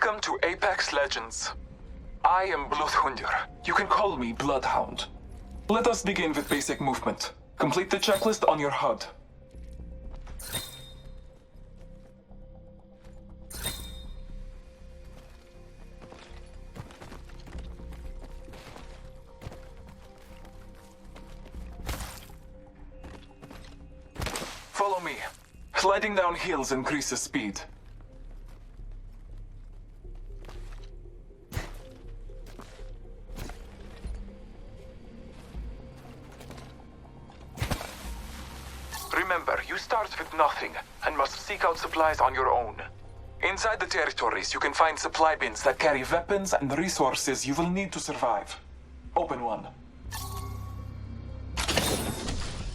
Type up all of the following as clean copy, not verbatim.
Welcome to Apex Legends. I am Bloodhunder. You can call me Bloodhound. Let us begin with basic movement. Complete the checklist on your HUD. Follow me. Sliding down hills increases speed. Remember, you start with nothing and must seek out supplies on your own. Inside the territories, you can find supply bins that carry weapons and resources you will need to survive. Open one.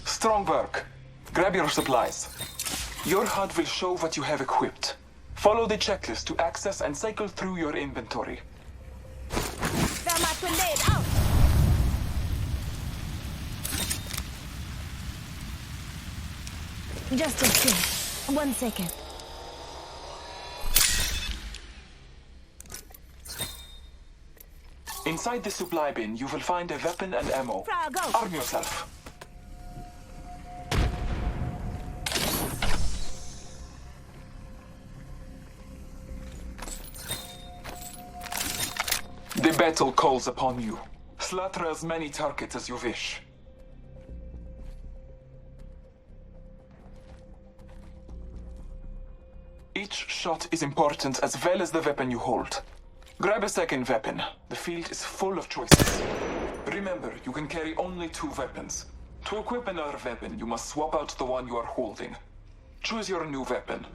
Strong work. Grab your supplies. Your HUD will show what you have equipped. Follow the checklist to access and cycle through your inventory. Found my grenade out! Just a sec. 1 second. Inside the supply bin, you will find a weapon and ammo. Go. Arm yourself. The battle calls upon you. Slaughter as many targets as you wish. Each shot is important as well as the weapon you hold. Grab a second weapon. The field is full of choices. Remember, you can carry only 2 weapons. To equip another weapon, you must swap out the one you are holding. Choose your new weapon.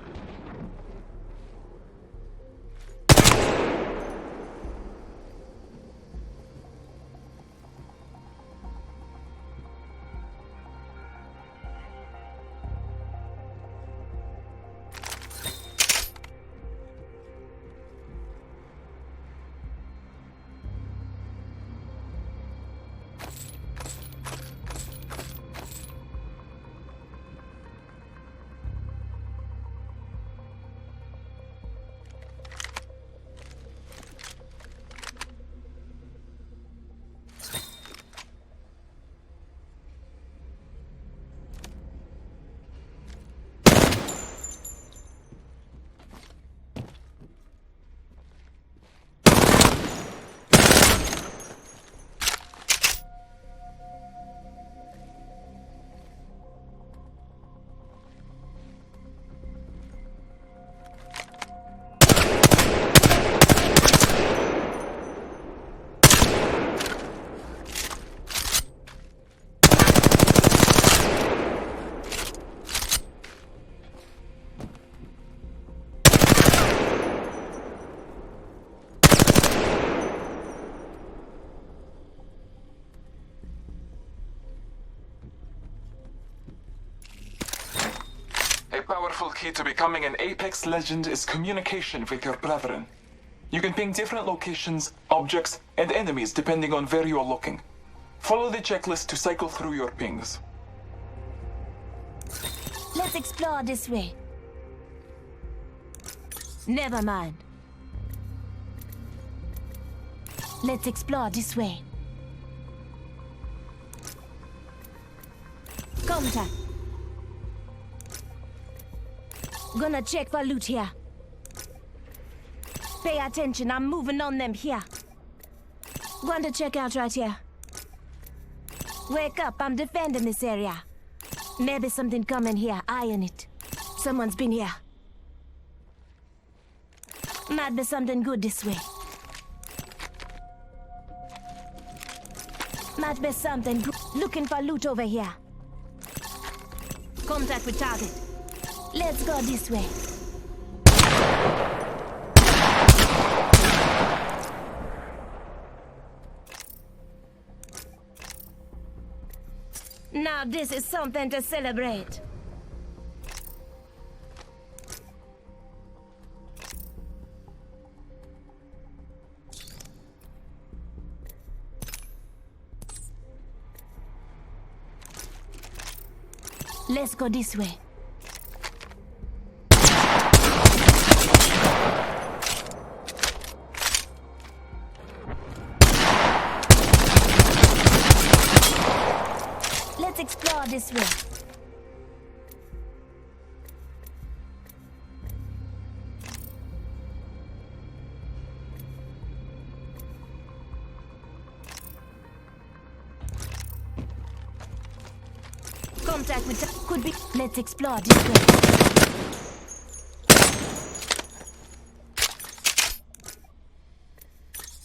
A powerful key to becoming an Apex Legend is communication with your brethren. You can ping different locations, objects, and enemies depending on where you are looking. Follow the checklist to cycle through your pings. Let's explore this way. Never mind. Let's explore this way. Contact. Gonna check for loot here. Pay attention, I'm moving on them here. Going to check out right here. Wake up, I'm defending this area. Maybe something coming here, eyeing it. Someone's been here. Might be something good this way. Might be something good. Looking for loot over here. Contact with target. Let's go this way. Now this is something to celebrate. Let's go this way. explore this way. Contact with could be. Let's explore this way.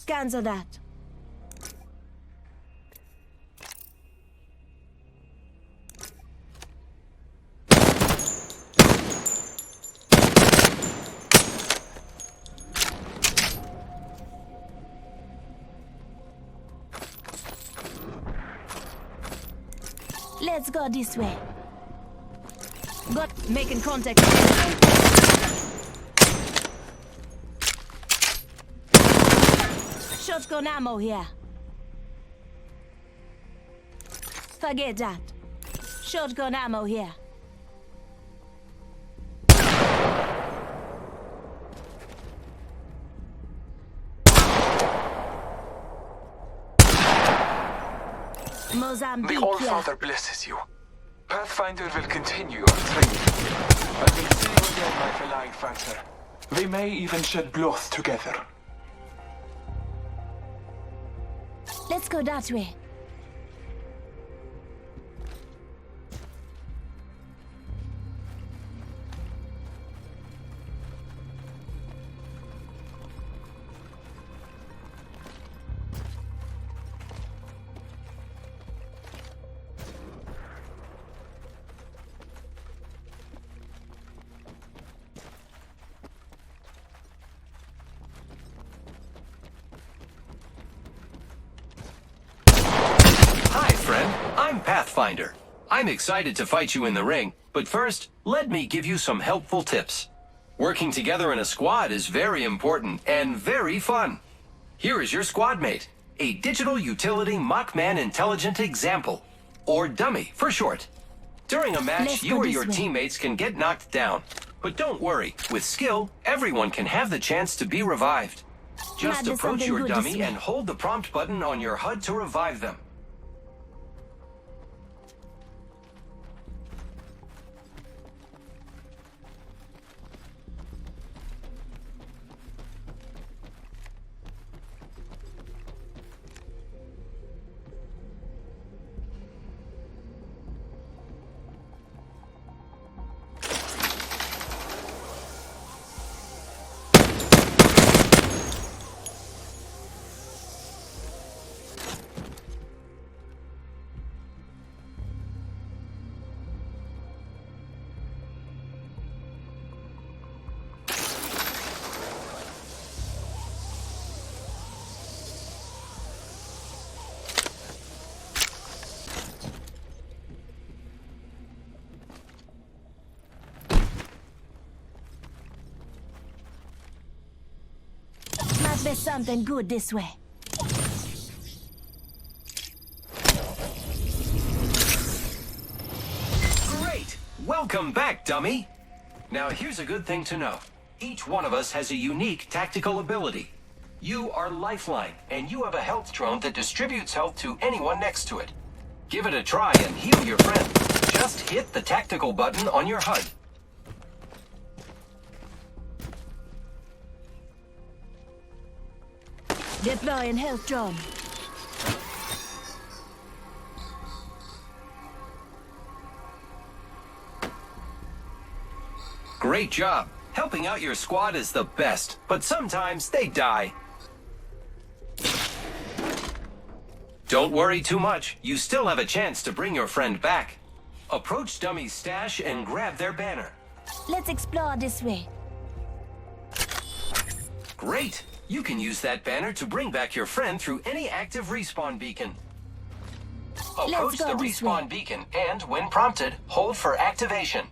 Cancel that. Let's go this way. Got making contact. Shotgun ammo here. Forget that. Shotgun ammo here. Mozambique. The All-Father blesses you. Pathfinder will continue your training. I will see you again, my feline fighter. We may even shed blood together. Let's go that way. I'm Pathfinder. I'm excited to fight you in the ring, but first, let me give you some helpful tips. Working together in a squad is very important and very fun. Here is your squad mate, a digital utility Mockman intelligent example, or dummy for short. During a match, you or your teammates can get knocked down. But don't worry, with skill, everyone can have the chance to be revived. Just approach your dummy and hold the prompt button on your HUD to revive them. There's something good this way. Great! Welcome back, dummy! Now here's a good thing to know. Each one of us has a unique tactical ability. You are Lifeline, and you have a health drone that distributes health to anyone next to it. Give it a try and heal your friend. Just hit the tactical button on your HUD. Deploying health drone. Great job. Helping out your squad is the best, but sometimes they die. Don't worry too much. You still have a chance to bring your friend back. Approach Dummy's stash and grab their banner. Let's explore this way. Great! You can use that banner to bring back your friend through any active respawn beacon. Approach the respawn beacon and, when prompted, hold for activation.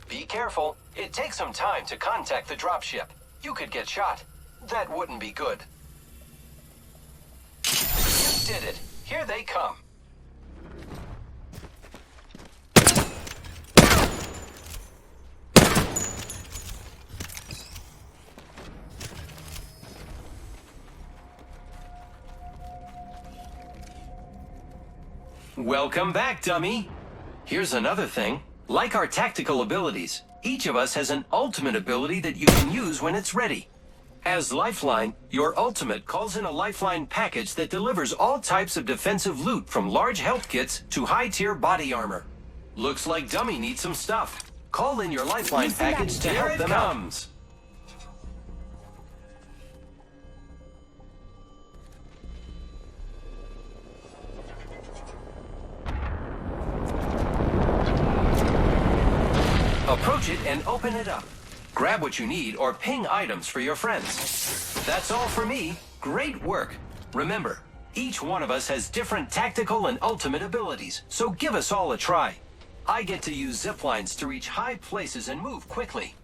Be careful. It takes some time to contact the dropship. You could get shot. That wouldn't be good. You did it. Here they come. Welcome back, dummy. Here's another thing. Like our tactical abilities, each of us has an ultimate ability that you can use when it's ready. As Lifeline, your ultimate calls in a Lifeline package that delivers all types of defensive loot from large health kits to high-tier body armor. Looks like Dummy needs some stuff. Call in your Lifeline Listen up. package to Here help it them out. Approach it and open it up. Grab what you need or ping items for your friends. That's all for me. Great work. Remember, each one of us has different tactical and ultimate abilities, so give us all a try. I get to use zip lines to reach high places and move quickly.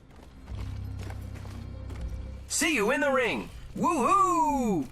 See you in the ring. Woohoo!